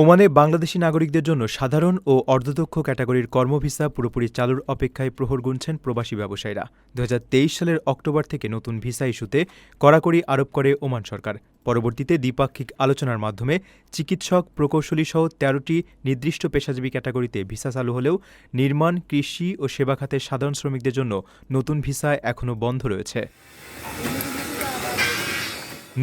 ওমানে বাংলাদেশি নাগরিকদের জন্য সাধারণ ও অর্ধদক্ষ ক্যাটাগরির কর্মভিসা পুরোপুরি চালুর অপেক্ষায় প্রহর গুনছেন প্রবাসী ব্যবসায়ীরা। ২০২৩ সালের অক্টোবর থেকে নতুন ভিসা ইস্যুতে কড়াকড়ি আরোপ করে ওমান সরকার। পরবর্তীতে দ্বিপাক্ষিক আলোচনার মাধ্যমে চিকিৎসক, প্রকৌশলীসহ ১৩টি নির্দিষ্ট পেশাজীবী ক্যাটাগরিতে ভিসা চালু হলেও নির্মাণ, কৃষি ও সেবা খাতের সাধারণ শ্রমিকদের জন্য নতুন ভিসা এখনও বন্ধ রয়েছে।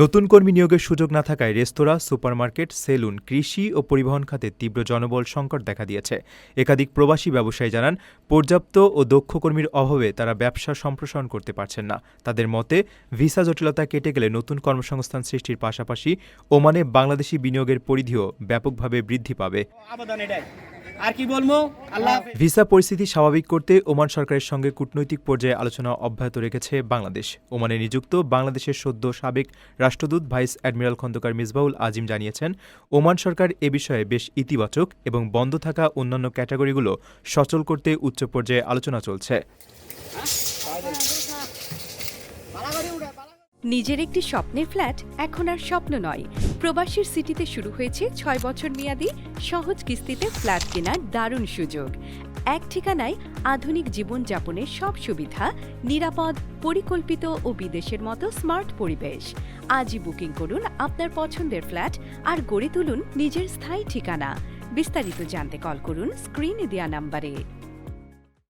নতুন কর্মী নিয়োগের সুযোগ না থাকায় রেস্তোরাঁ, সুপারমার্কেট, সেলুন, কৃষি ও পরিবহন খাতে তীব্র জনবল সংকট দেখা দিয়েছে। একাধিক প্রবাসী ব্যবসায়ী জানান, পর্যাপ্ত ও দক্ষ কর্মীর অভাবে তারা ব্যবসা সম্প্রসারণ করতে পারছেন না। তাদের মতে, ভিসা জটিলতা কেটে গেলে নতুন কর্মসংস্থান সৃষ্টির পাশাপাশি ওমানে বাংলাদেশি বিনিয়োগের পরিধিও ব্যাপকভাবে বৃদ্ধি পাবে। ভিসা পরিস্থিতি স্বাভাবিক করতে ওমান সরকারের সঙ্গে কূটনৈতিক পর্যায়ে আলোচনা অব্যাহত রেখেছে বাংলাদেশ। ওমানে নিযুক্ত বাংলাদেশের সদ্য সাবেক রাষ্ট্রদূত ভাইস অ্যাডমিরাল খন্দকার মিসবাহুল আজিম জানিয়েছেন, ওমান সরকার এ বিষয়ে বেশ ইতিবাচক এবং বন্ধ থাকা অন্যান্য ক্যাটাগরিগুলো সচল করতে উচ্চ পর্যায়ে আলোচনা চলছে। নিজের একটি স্বপ্নের ফ্ল্যাট এখন আর স্বপ্ন নয়। প্রবাসীর সিটিতে শুরু হয়েছে ৬ বছর মেয়াদী সহজ কিস্তিতে ফ্ল্যাট কেনার দারুণ সুযোগ। এক ঠিকানায় আধুনিক জীবনযাপনের সব সুবিধা, নিরাপদ, পরিকল্পিত ও বিদেশের মতো স্মার্ট পরিবেশ। আজই বুকিং করুন আপনার পছন্দের ফ্ল্যাট আর গড়ে তুলুন নিজের স্থায়ী ঠিকানা। বিস্তারিত জানতে কল করুন স্ক্রিনে দেওয়া নাম্বারে।